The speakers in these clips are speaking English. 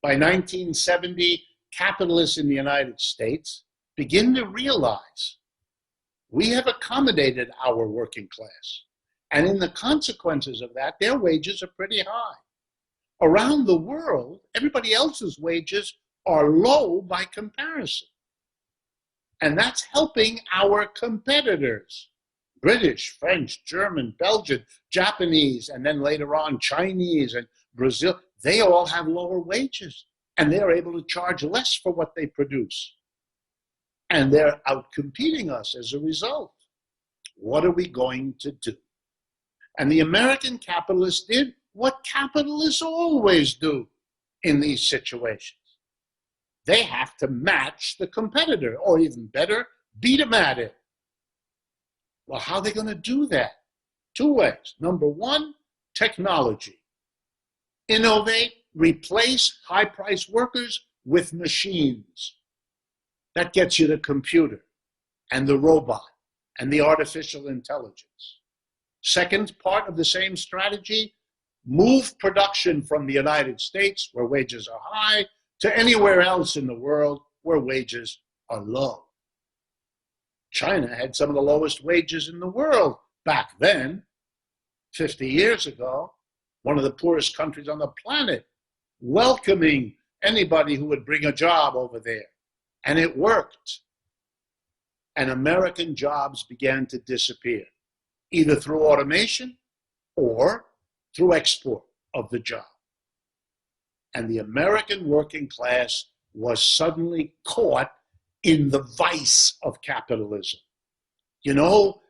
By 1970, capitalists in the United States begin to realize we have accommodated our working class. And in the consequences of that, their wages are pretty high. Around the world, everybody else's wages are low by comparison. And that's helping our competitors. British, French, German, Belgian, Japanese, and then later on Chinese and Brazil, they all have lower wages. And they're able to charge less for what they produce. And they're outcompeting us as a result. What are we going to do? And the American capitalists did what capitalists always do in these situations. They have to match the competitor, or even better, beat them at it. Well, how are they going to do that? Two ways. Number one, technology. Innovate, replace high-priced workers with machines. That gets you the computer and the robot and the artificial intelligence. Second part of the same strategy, move production from the United States, where wages are high, to anywhere else in the world where wages are low. China had some of the lowest wages in the world back then, 50 years ago, one of the poorest countries on the planet, welcoming anybody who would bring a job over there. And it worked. And American jobs began to disappear, either through automation or through export of the job. And the American working class was suddenly caught in the vice of capitalism. You know,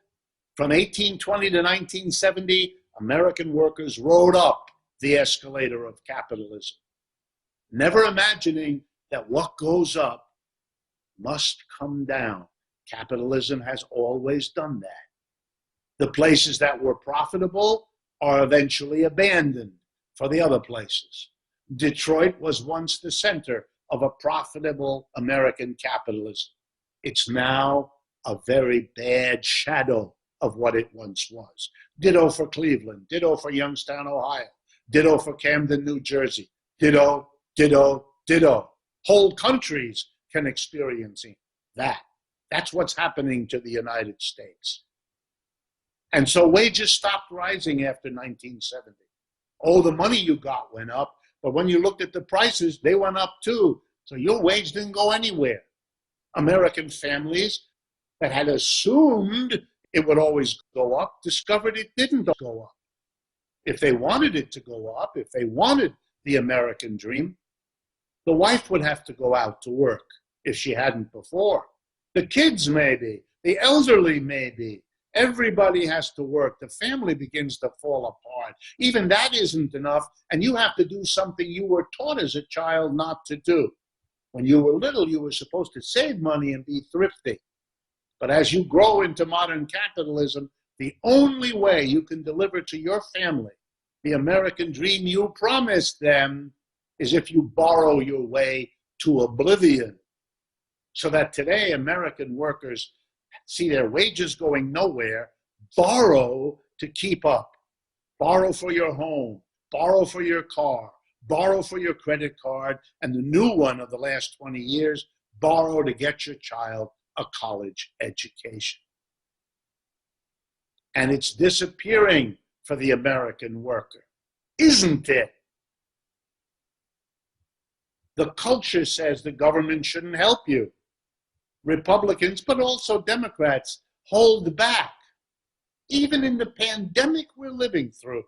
from 1820 to 1970, American workers rode up the escalator of capitalism, never imagining that what goes up must come down. Capitalism has always done that. The places that were profitable are eventually abandoned for the other places. Detroit was once the center of a profitable American capitalism. It's now a very bad shadow of what it once was. Ditto for Cleveland, ditto for Youngstown, Ohio, ditto for Camden, New Jersey, ditto, ditto, ditto. Whole countries can experience that. That's what's happening to the United States. And so wages stopped rising after 1970. Oh, the money you got went up, but when you looked at the prices, they went up too. So your wage didn't go anywhere. American families that had assumed it would always go up discovered it didn't go up. If they wanted it to go up, if they wanted the American dream, the wife would have to go out to work if she hadn't before. The kids maybe, the elderly maybe. Everybody has to work. The family begins to fall apart. Even that isn't enough, and you have to do something you were taught as a child not to do. When you were little, you were supposed to save money and be thrifty. But as you grow into modern capitalism, the only way you can deliver to your family the American dream you promised them is if you borrow your way to oblivion. So that today American workers see their wages going nowhere, borrow to keep up. Borrow for your home, borrow for your car, borrow for your credit card, and the new one of the last 20 years, borrow to get your child a college education. And it's disappearing for the American worker, isn't it? The culture says the government shouldn't help you. Republicans, but also Democrats, hold back. Even in the pandemic we're living through.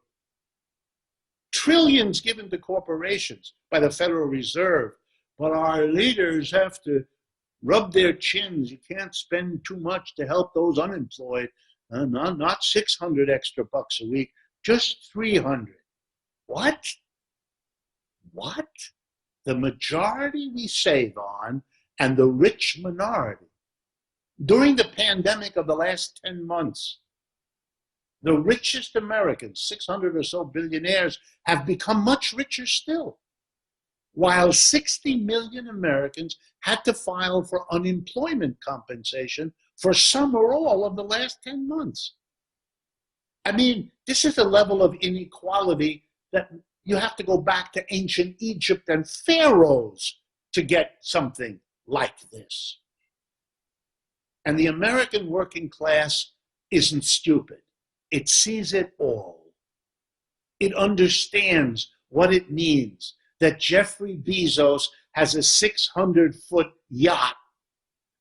Trillions given to corporations by the Federal Reserve, but our leaders have to rub their chins. You can't spend too much to help those unemployed. Not 600 extra bucks a week, just 300. What? What? The majority we save on and the rich minority. During the pandemic of the last 10 months, the richest Americans, 600 or so billionaires, have become much richer still, while 60 million Americans had to file for unemployment compensation for some or all of the last 10 months. I mean, this is a level of inequality that You have to go back to ancient Egypt and pharaohs to get something like this. And the American working class isn't stupid. It sees it all. It understands what it means that Jeffrey Bezos has a 600-foot yacht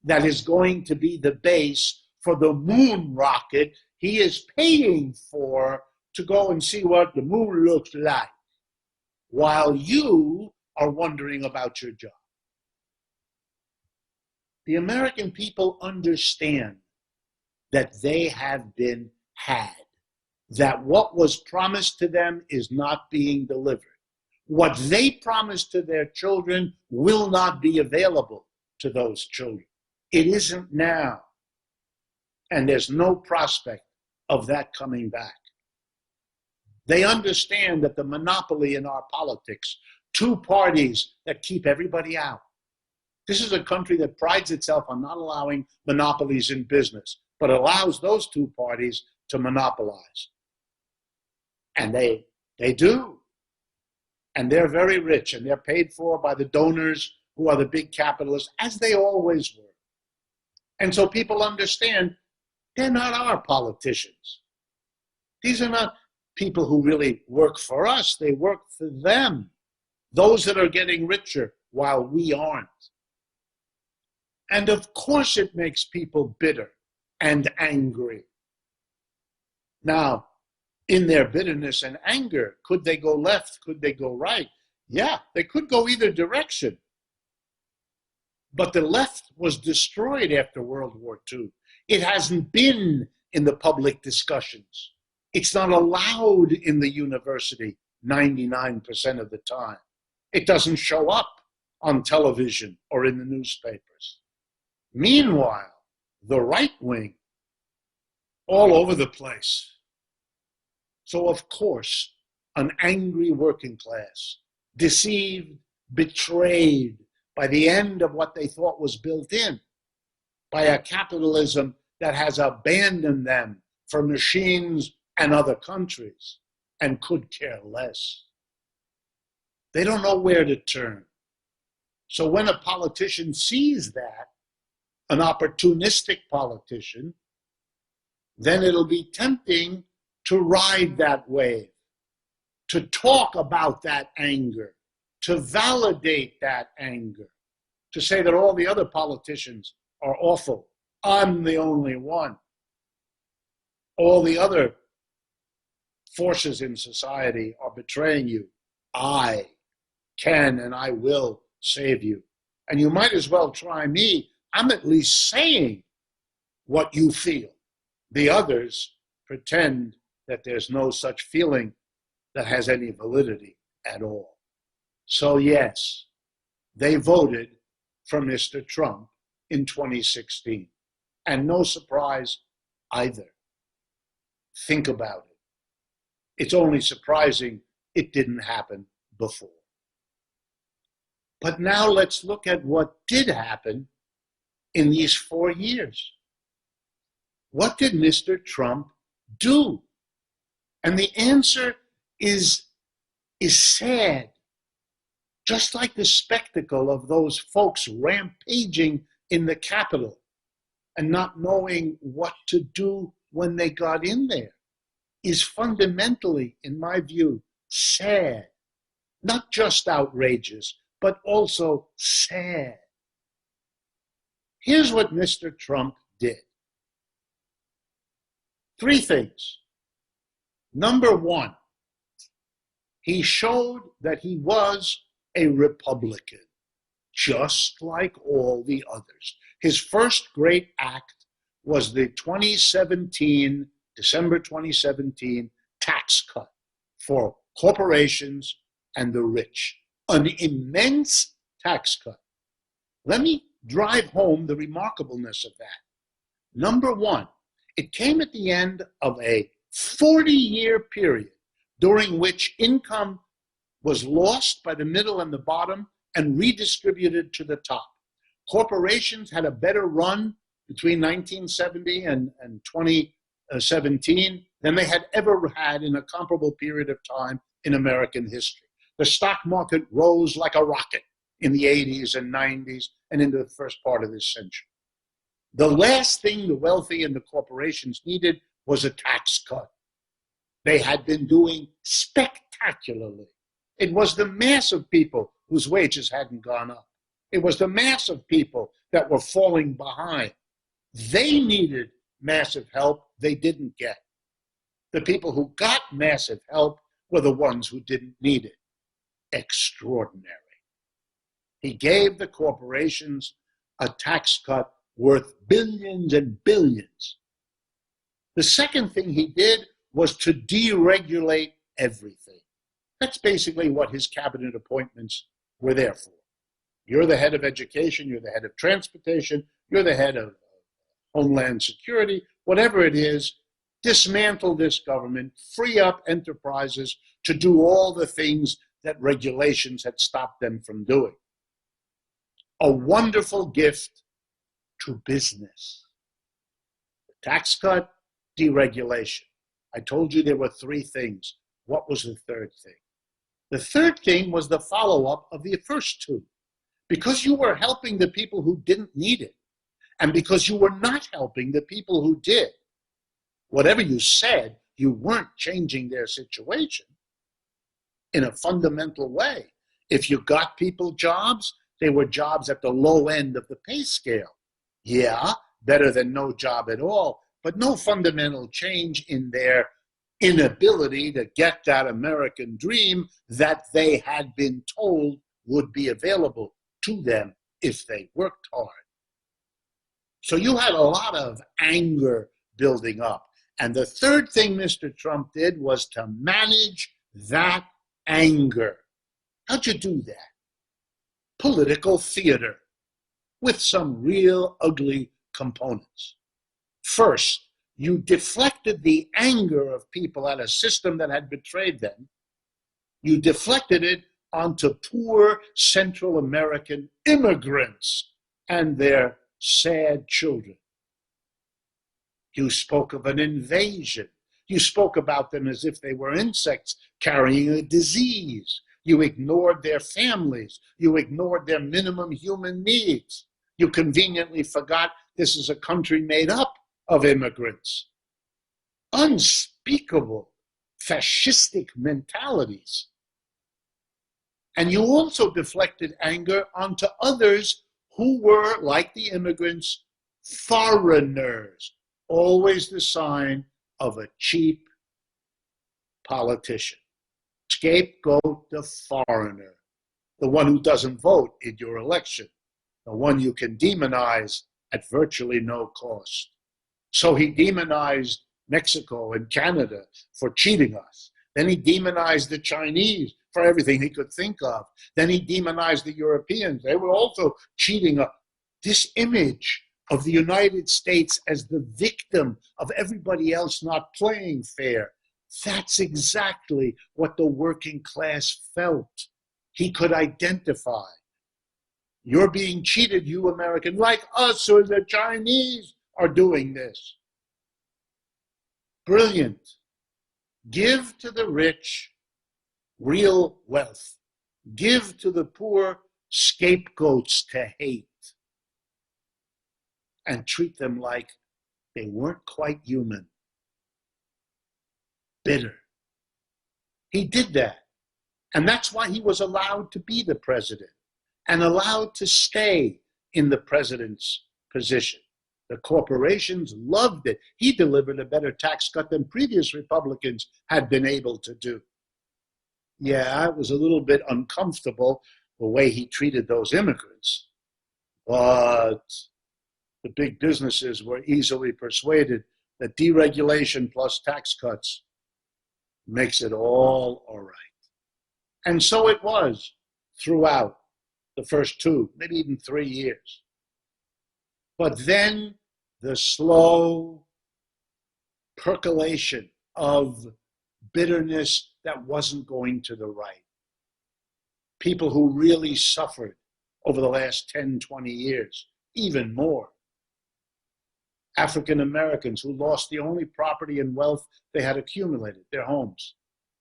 that is going to be the base for the moon rocket he is paying for to go and see what the moon looks like, while you are wondering about your job. The American people understand that they have been had, that what was promised to them is not being delivered. What they promised to their children will not be available to those children. It isn't now. And there's no prospect of that coming back. They understand that the monopoly in our politics, two parties that keep everybody out. This is a country that prides itself on not allowing monopolies in business, but allows those two parties to monopolize. And they do. And they're very rich, and they're paid for by the donors who are the big capitalists, as they always were. And so people understand they're not our politicians. These are not people who really work for us. They work for them, those that are getting richer while we aren't. And of course it makes people bitter and angry. Now, in their bitterness and anger, could they go left? Could they go right? Yeah, they could go either direction. But the left was destroyed after World War II. It hasn't been in the public discussions. It's not allowed in the university 99% of the time. It doesn't show up on television or in the newspapers. Meanwhile, the right wing, all over the place. So of course, an angry working class, deceived, betrayed by the end of what they thought was built in, by a capitalism that has abandoned them for machines and other countries and could care less. They don't know where to turn. So when a politician sees that, an opportunistic politician, then it'll be tempting to ride that wave, to talk about that anger, to validate that anger, to say that all the other politicians are awful. I'm the only one. All the other forces in society are betraying you. I can and I will save you. And you might as well try me. I'm at least saying what you feel. The others pretend that there's no such feeling that has any validity at all. So yes, they voted for Mr. Trump in 2016. And no surprise either. Think about it. It's only surprising it didn't happen before. But now let's look at what did happen in these 4 years. What did Mr. Trump do? And the answer is sad. Just like the spectacle of those folks rampaging in the Capitol and not knowing what to do when they got in there is fundamentally, in my view, sad. Not just outrageous, but also sad. Here's what Mr. Trump did. 3 things. Number 1, he showed that he was a Republican, just like all the others. His first great act was the December 2017 tax cut for corporations and the rich. An immense tax cut. Let me drive home the remarkableness of that. Number 1, it came at the end of a 40-year period during which income was lost by the middle and the bottom and redistributed to the top. Corporations had a better run between 1970 and 2017 than they had ever had in a comparable period of time in American history. The stock market rose like a rocket in the 80s and 90s and into the first part of this century. The last thing the wealthy and the corporations needed was a tax cut. They had been doing spectacularly. It was the mass of people whose wages hadn't gone up. It was the mass of people that were falling behind. They needed massive help they didn't get. The people who got massive help were the ones who didn't need it. Extraordinary. He gave the corporations a tax cut worth billions and billions. The second thing he did was to deregulate everything. That's basically what his cabinet appointments were there for. You're the head of education, you're the head of transportation, you're the head of Homeland Security, whatever it is, dismantle this government, free up enterprises to do all the things that regulations had stopped them from doing. A wonderful gift to business. Tax cut, deregulation. I told you there were three things. What was the third thing? The third thing was the follow-up of the first two. Because you were helping the people who didn't need it, and because you were not helping the people who did, whatever you said, you weren't changing their situation in a fundamental way. If you got people jobs, they were jobs at the low end of the pay scale. Yeah, better than no job at all, but no fundamental change in their inability to get that American dream that they had been told would be available to them if they worked hard. So you had a lot of anger building up. And the third thing Mr. Trump did was to manage that anger. How'd you do that? Political theater with some real ugly components. First, you deflected the anger of people at a system that had betrayed them. You deflected it onto poor Central American immigrants and their sad children. You spoke of an invasion. You spoke about them as if they were insects carrying a disease. You ignored their families. You ignored their minimum human needs. You conveniently forgot this is a country made up of immigrants. Unspeakable fascistic mentalities. And you also deflected anger onto others who were, like the immigrants, foreigners. Always the sign of a cheap politician. Scapegoat the foreigner, the one who doesn't vote in your election, the one you can demonize at virtually no cost. So he demonized Mexico and Canada for cheating us. Then he demonized the Chinese for everything he could think of. Then he demonized the Europeans. They were also cheating us. This image of the United States as the victim of everybody else not playing fair, that's exactly what the working class felt. He could identify. You're being cheated, you American, like us or the Chinese are doing this. Brilliant. Give to the rich real wealth. Give to the poor scapegoats to hate. And treat them like they weren't quite human. Bitter. He did that. And that's why he was allowed to be the president and allowed to stay in the president's position. The corporations loved it. He delivered a better tax cut than previous Republicans had been able to do. Yeah, it was a little bit uncomfortable the way he treated those immigrants. But the big businesses were easily persuaded that deregulation plus tax cuts makes it all right. And so it was throughout the first 2, maybe even 3 years. But then the slow percolation of bitterness that wasn't going to the right. People who really suffered over the last 10, 20 years, even more. African Americans who lost the only property and wealth they had accumulated, their homes,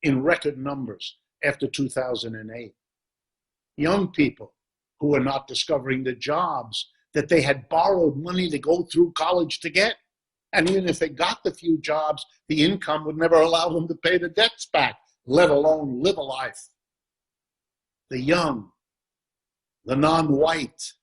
in record numbers. after 2008. Young people who were not discovering the jobs that they had borrowed money to go through college to get. And even if they got the few jobs, the income would never allow them to pay the debts back, let alone live a life. The young, the non-white,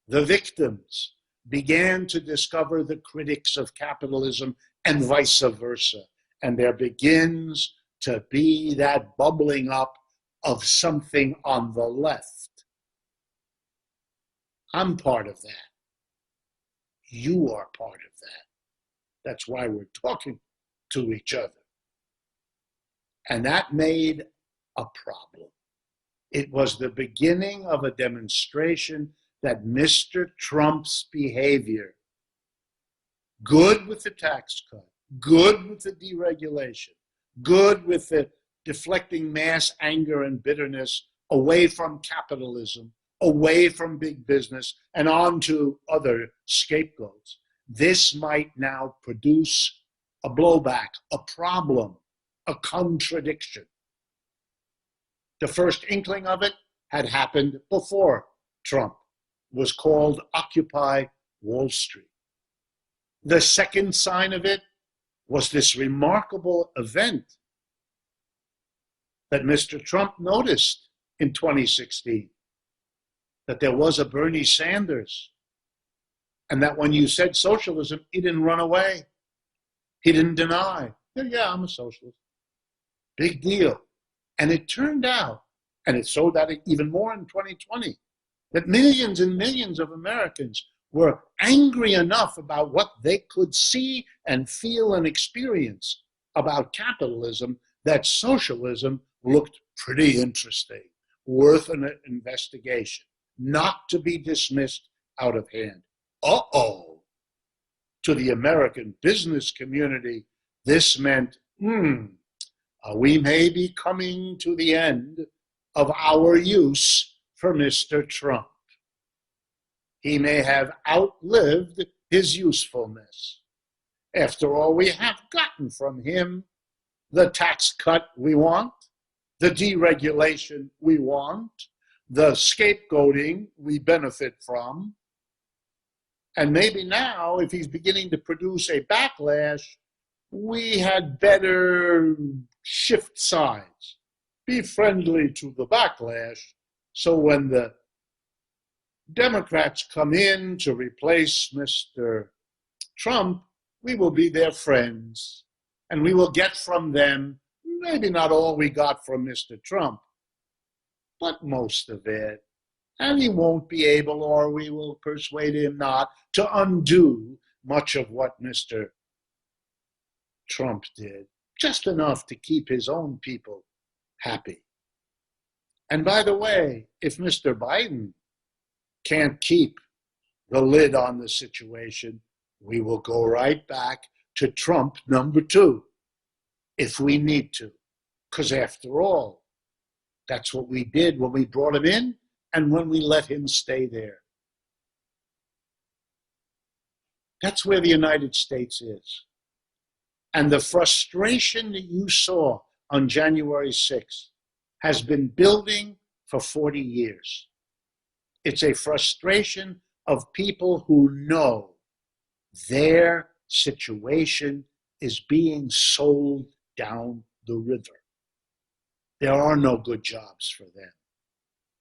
the victims began to discover the critics of capitalism and vice versa. And there begins to be that bubbling up of something on the left. I'm part of that. You are part of that. That's why we're talking to each other. And that made a problem. It was the beginning of a demonstration that Mr. Trump's behavior, good with the tax cut, good with the deregulation, good with the deflecting mass anger and bitterness away from capitalism, away from big business, and onto other scapegoats, this might now produce a blowback, a problem, a contradiction. The first inkling of it had happened before Trump was called Occupy Wall Street. The second sign of it was this remarkable event that Mr. Trump noticed in 2016, that there was a Bernie Sanders, and that when you said socialism, he didn't run away. He didn't deny. Yeah, I'm a socialist. Big deal. And it turned out, and it showed that even more in 2020, that millions and millions of Americans were angry enough about what they could see and feel and experience about capitalism that socialism looked pretty interesting, worth an investigation, not to be dismissed out of hand. Uh-oh. To the American business community, this meant, we may be coming to the end of our use for Mr. Trump. He may have outlived his usefulness. After all, we have gotten from him the tax cut we want, the deregulation we want, the scapegoating we benefit from. And maybe now, if he's beginning to produce a backlash, we had better shift sides, be friendly to the backlash, so when the Democrats come in to replace Mr. Trump, we will be their friends, and we will get from them maybe not all we got from Mr. Trump, but most of it. And he won't be able, or we will persuade him not, to undo much of what Mr. Trump did, just enough to keep his own people happy. And by the way, if Mr. Biden can't keep the lid on the situation, we will go right back to Trump #2 if we need to. Because after all, that's what we did when we brought him in and when we let him stay there. That's where the United States is. And the frustration that you saw on January 6th has been building for 40 years. It's a frustration of people who know their situation is being sold down the river. There are no good jobs for them.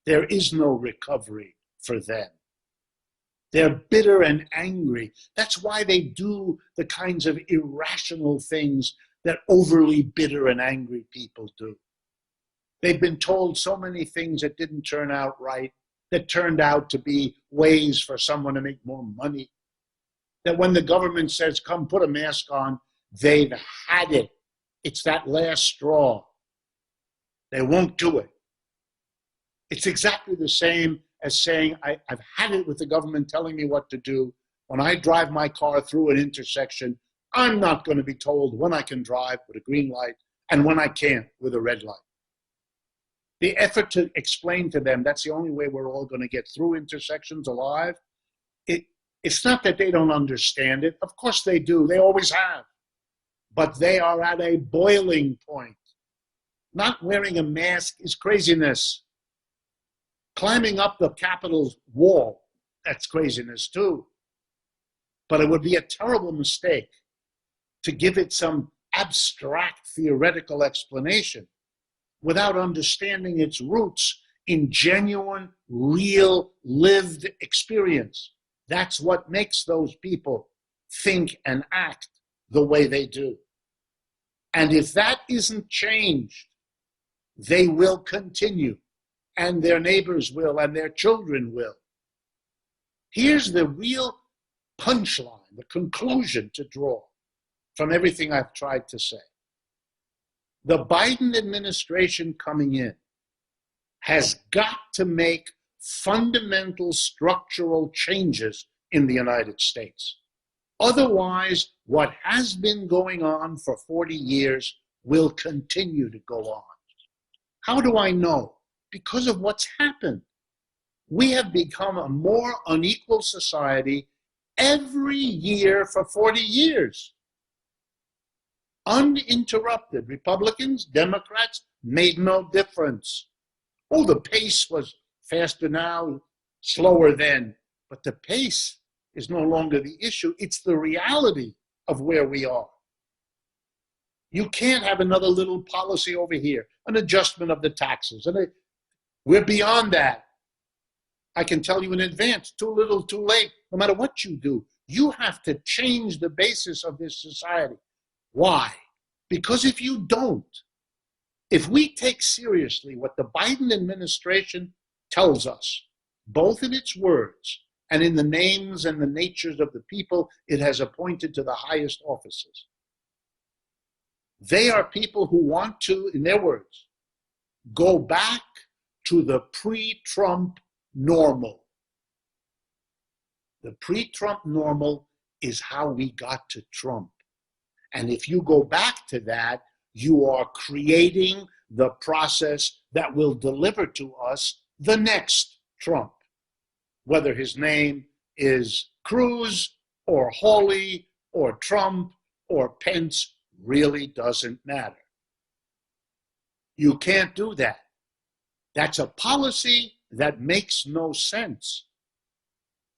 There is no recovery for them. They're bitter and angry. That's why they do the kinds of irrational things that overly bitter and angry people do. They've been told so many things that didn't turn out right, that turned out to be ways for someone to make more money, that when the government says, come put a mask on, they've had it. It's that last straw. They won't do it. It's exactly the same as saying, I've had it with the government telling me what to do. When I drive my car through an intersection, I'm not going to be told when I can drive with a green light and when I can't with a red light. The effort to explain to them that's the only way we're all going to get through intersections alive, it's not that they don't understand it. Of course they do. They always have. But they are at a boiling point. Not wearing a mask is craziness. Climbing up the Capitol's wall, that's craziness too. But it would be a terrible mistake to give it some abstract theoretical explanation without understanding its roots in genuine, real, lived experience. That's what makes those people think and act the way they do. And if that isn't changed, they will continue, and their neighbors will, and their children will. Here's the real punchline, the conclusion to draw from everything I've tried to say. The Biden administration coming in has got to make fundamental structural changes in the United States. Otherwise, what has been going on for 40 years will continue to go on. How do I know? Because of what's happened. We have become a more unequal society every year for 40 years. Uninterrupted. Republicans, Democrats, made no difference. Oh, the pace was faster now, slower then. But the pace is no longer the issue. It's the reality of where we are. You can't have another little policy over here, an adjustment of the taxes. We're beyond that. I can tell you in advance, too little, too late. No matter what you do, you have to change the basis of this society. Why? Because if you don't, if we take seriously what the Biden administration tells us, both in its words and in the names and the natures of the people it has appointed to the highest offices, they are people who want to, in their words, go back to the pre-Trump normal. The pre-Trump normal is how we got to Trump. And if you go back to that, you are creating the process that will deliver to us the next Trump. Whether his name is Cruz or Hawley or Trump or Pence really doesn't matter. You can't do that. That's a policy that makes no sense.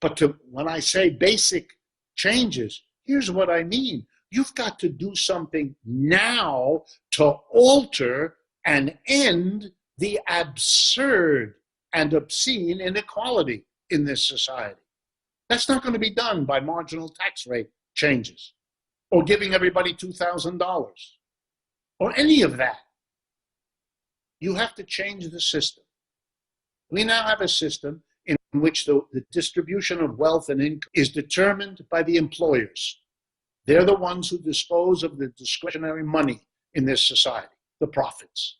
But when I say basic changes, here's what I mean. You've got to do something now to alter and end the absurd and obscene inequality in this society. That's not going to be done by marginal tax rate changes or giving everybody $2,000 or any of that. You have to change the system. We now have a system in which the distribution of wealth and income is determined by the employers. They're the ones who dispose of the discretionary money in this society, the profits.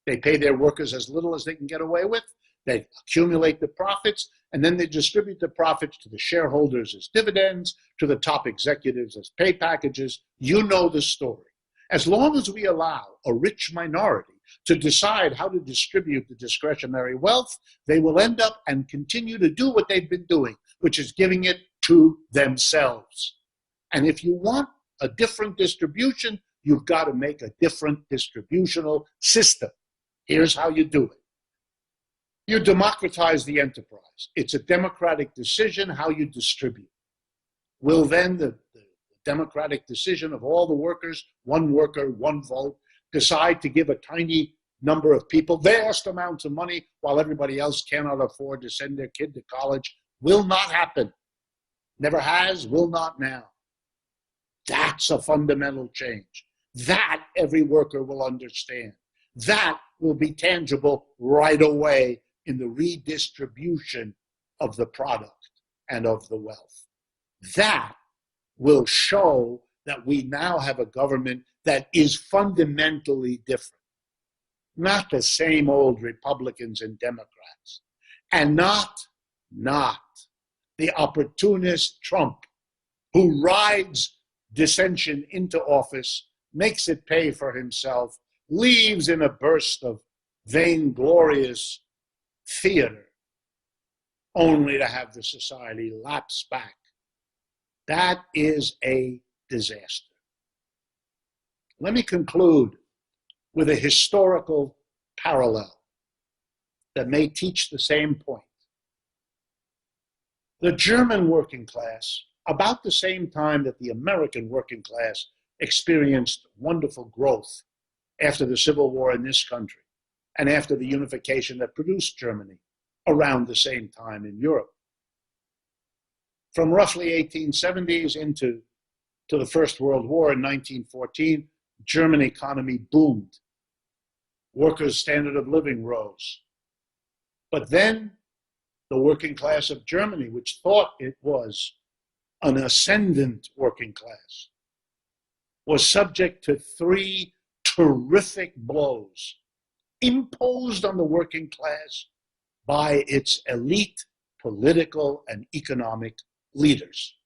They pay their workers as little as they can get away with. They accumulate the profits, and then they distribute the profits to the shareholders as dividends, to the top executives as pay packages. You know the story. As long as we allow a rich minority to decide how to distribute the discretionary wealth, they will end up and continue to do what they've been doing, which is giving it to themselves. And if you want a different distribution, you've got to make a different distributional system. Here's how you do it. You democratize the enterprise. It's a democratic decision how you distribute. Will then the democratic decision of all the workers, one worker, one vote, decide to give a tiny number of people vast amounts of money while everybody else cannot afford to send their kid to college? Will not happen. Never has, will not now. That's a fundamental change. That every worker will understand. That will be tangible right away in the redistribution of the product and of the wealth. That will show that we now have a government that is fundamentally different. Not the same old Republicans and Democrats. And not the opportunist Trump who rides dissension into office, makes it pay for himself, leaves in a burst of vainglorious theater, only to have the society lapse back. That is a disaster. Let me conclude with a historical parallel that may teach the same point. The German working class, about the same time that the American working class experienced wonderful growth after the Civil War in this country and after the unification that produced Germany around the same time in Europe. From roughly 1870s into the First World War in 1914, German economy boomed. Workers' standard of living rose. But then the working class of Germany, which thought it was an ascendant working class, was subject to three terrific blows imposed on the working class by its elite political and economic leaders.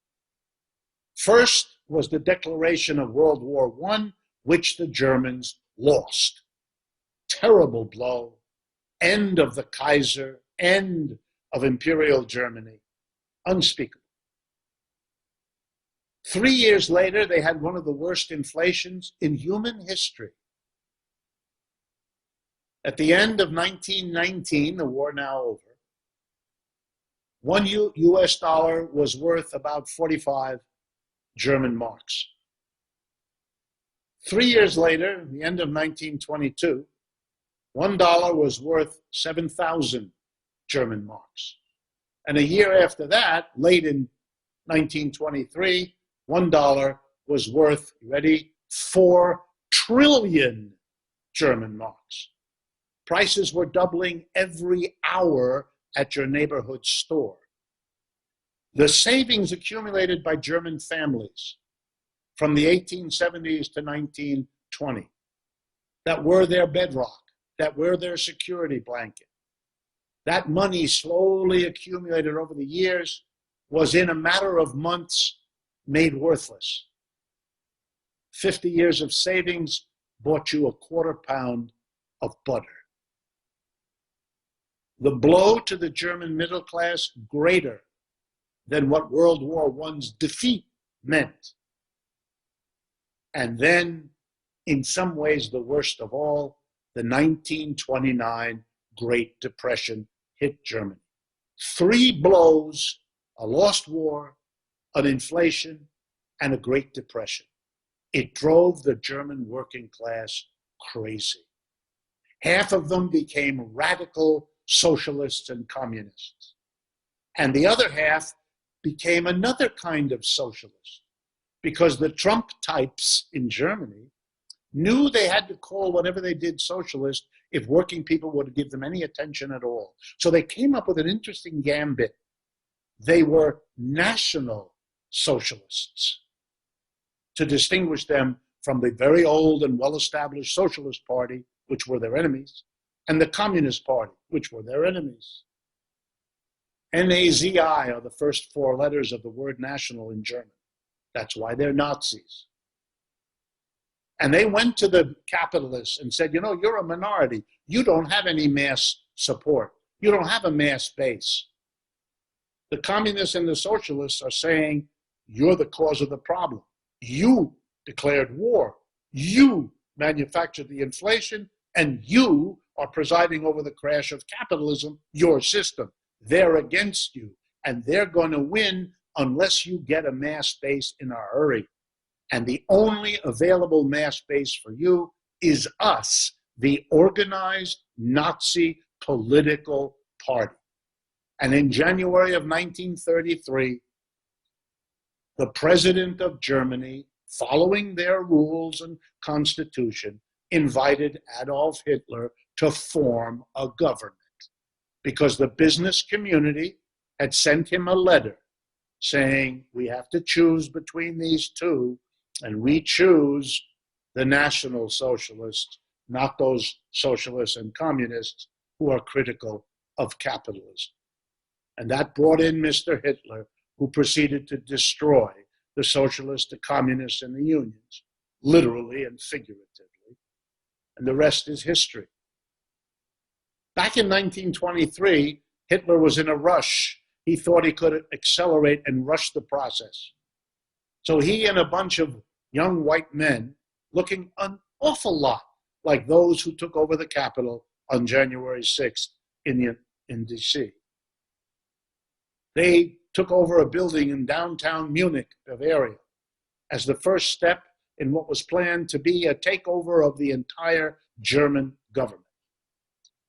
First was the declaration of World War I, which the Germans lost. Terrible blow, end of the Kaiser, end of Imperial Germany, unspeakable. 3 years later, they had one of the worst inflations in human history. At the end of 1919, the war now over, one US dollar was worth about 45 German marks. 3 years later, the end of 1922, $1 was worth 7,000 German marks. And a year after that, late in 1923, $1 was worth, ready, 4 trillion German marks. Prices were doubling every hour at your neighborhood store. The savings accumulated by German families from the 1870s to 1920, that were their bedrock, that were their security blanket, that money slowly accumulated over the years was in a matter of months made worthless. 50 years of savings bought you a quarter pound of butter. The blow to the German middle class greater than what World War I's defeat meant. And then, in some ways the worst of all, the 1929 Great Depression hit Germany. 3 blows, a lost war, an inflation, and a Great Depression. It drove the German working class crazy. Half of them became radical socialists and communists. And the other half became another kind of socialist, because the Trump types in Germany knew they had to call whatever they did socialist if working people would give them any attention at all. So they came up with an interesting gambit. They were national socialists to distinguish them from the very old and well-established Socialist Party, which were their enemies, and the Communist Party, which were their enemies. N-A-Z-I are the first 4 letters of the word national in German. That's why they're Nazis. And they went to the capitalists and said, you know, you're a minority. You don't have any mass support. You don't have a mass base. The communists and the socialists are saying, you're the cause of the problem. You declared war. You manufactured the inflation, and you are presiding over the crash of capitalism, your system. They're against you, and they're going to win unless you get a mass base in a hurry. And the only available mass base for you is us, the organized Nazi political party. And in January of 1933, the president of Germany, following their rules and constitution, invited Adolf Hitler to form a government, because the business community had sent him a letter saying, we have to choose between these two, and we choose the National Socialists, not those socialists and communists who are critical of capitalism. And that brought in Mr. Hitler, who proceeded to destroy the socialists, the communists, and the unions, literally and figuratively. And the rest is history. Back in 1923, Hitler was in a rush. He thought he could accelerate and rush the process. So he and a bunch of young white men, looking an awful lot like those who took over the Capitol on January 6th in D.C. They took over a building in downtown Munich, Bavaria, as the first step in what was planned to be a takeover of the entire German government.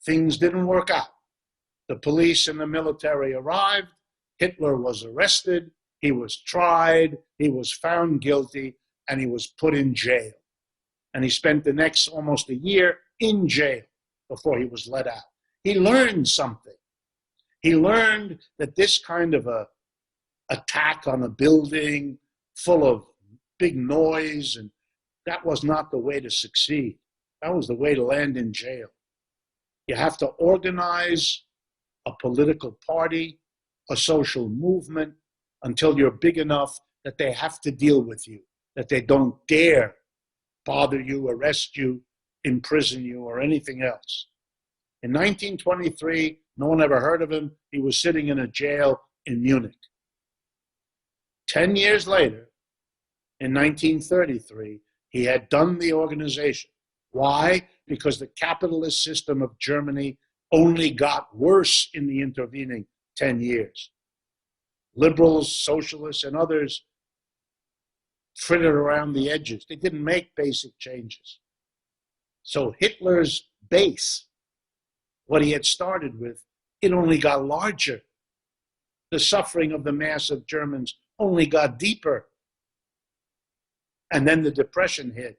Things didn't work out. The police and the military arrived. Hitler was arrested. He was tried. He was found guilty, and he was put in jail. And he spent the next almost a year in jail before he was let out. He learned something. He learned that this kind of a attack on a building full of big noise, and that was not the way to succeed. That was the way to land in jail. You have to organize a political party, a social movement, until you're big enough that they have to deal with you, that they don't dare bother you, arrest you, imprison you, or anything else. In 1923, no one ever heard of him. He was sitting in a jail in Munich. 10 years later, in 1933, he had done the organization. Why? Because the capitalist system of Germany only got worse in the intervening 10 years. Liberals, socialists, and others frittered around the edges. They didn't make basic changes. So Hitler's base, what he had started with, it only got larger. The suffering of the mass of Germans only got deeper. And then the Depression hit.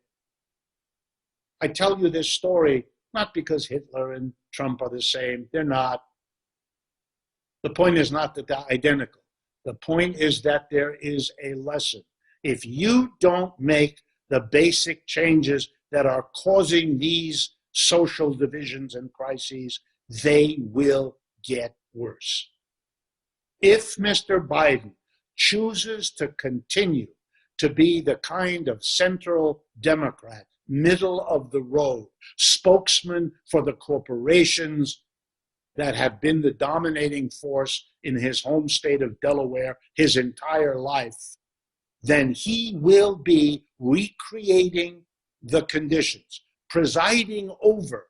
I tell you this story not because Hitler and Trump are the same. They're not. The point is not that they're identical. The point is that there is a lesson. If you don't make the basic changes that are causing these social divisions and crises, they will get worse. If Mr. Biden chooses to continue to be the kind of central Democrat, middle of the road, spokesman for the corporations that have been the dominating force in his home state of Delaware his entire life, then he will be recreating the conditions, presiding over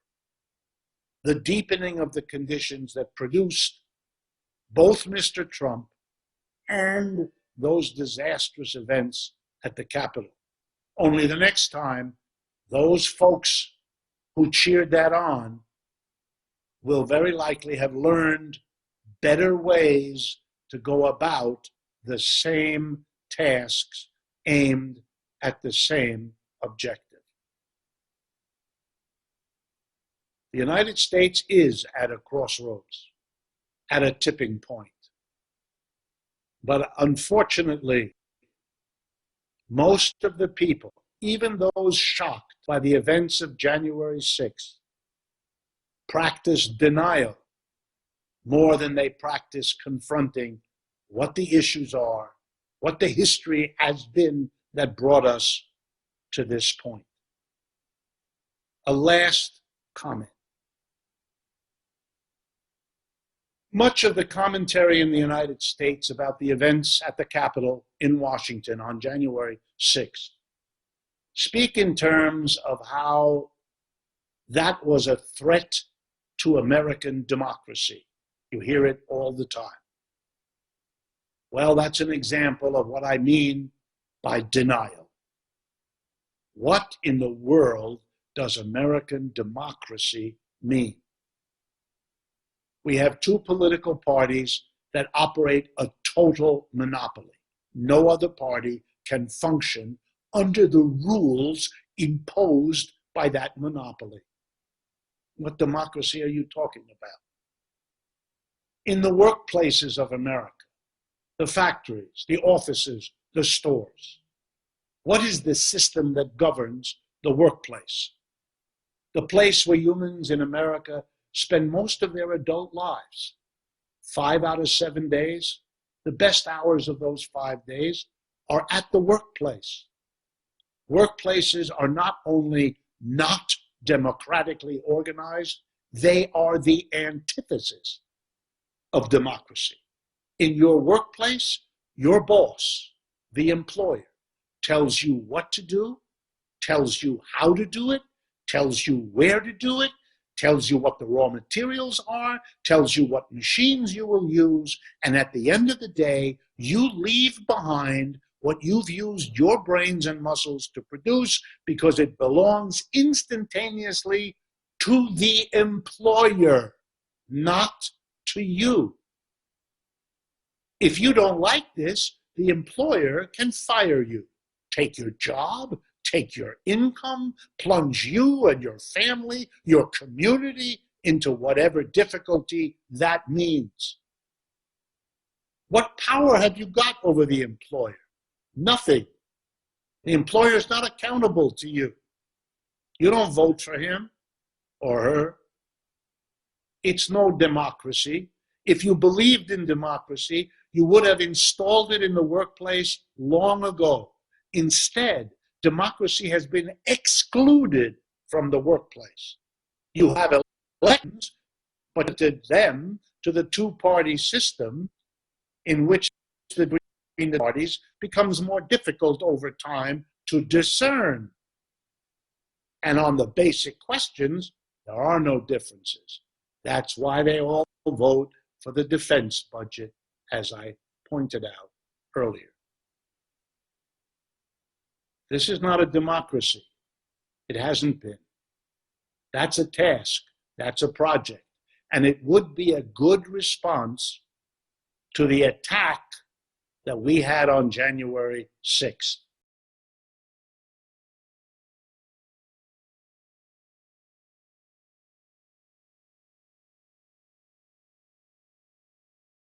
the deepening of the conditions that produced both Mr. Trump and those disastrous events at the Capitol. Only the next time, those folks who cheered that on will very likely have learned better ways to go about the same tasks aimed at the same objective. The United States is at a crossroads, at a tipping point. But unfortunately, most of the people, even those shocked by the events of January 6th, practice denial more than they practice confronting what the issues are, what the history has been that brought us to this point. A last comment. Much of the commentary in the United States about the events at the Capitol in Washington on January 6th speak in terms of how that was a threat to American democracy. You hear it all the time. Well, that's an example of what I mean by denial. What in the world does American democracy mean? We have two political parties that operate a total monopoly. No other party can function under the rules imposed by that monopoly. What democracy are you talking about? In the workplaces of America, the factories, the offices, the stores, what is the system that governs the workplace? The place where humans in America spend most of their adult lives. 5 out of 7 days, the best hours of those 5 days are at the workplace. Workplaces are not only not democratically organized, they are the antithesis of democracy. In your workplace, your boss, the employer, tells you what to do, tells you how to do it, tells you where to do it, tells you what the raw materials are, tells you what machines you will use, and at the end of the day, you leave behind what you've used your brains and muscles to produce because it belongs instantaneously to the employer, not to you. If you don't like this, the employer can fire you, take your job, take your income, plunge you and your family, your community into whatever difficulty that means. What power have you got over the employer? Nothing. The employer is not accountable to you. You don't vote for him or her. It's no democracy. If you believed in democracy, you would have installed it in the workplace long ago. Instead, democracy has been excluded from the workplace. You have elections, but to them, to the two-party system in which the parties becomes more difficult over time to discern. And on the basic questions, there are no differences. That's why they all vote for the defense budget, as I pointed out earlier. This is not a democracy. It hasn't been. That's a task. That's a project. And it would be a good response to the attack that we had on January 6th.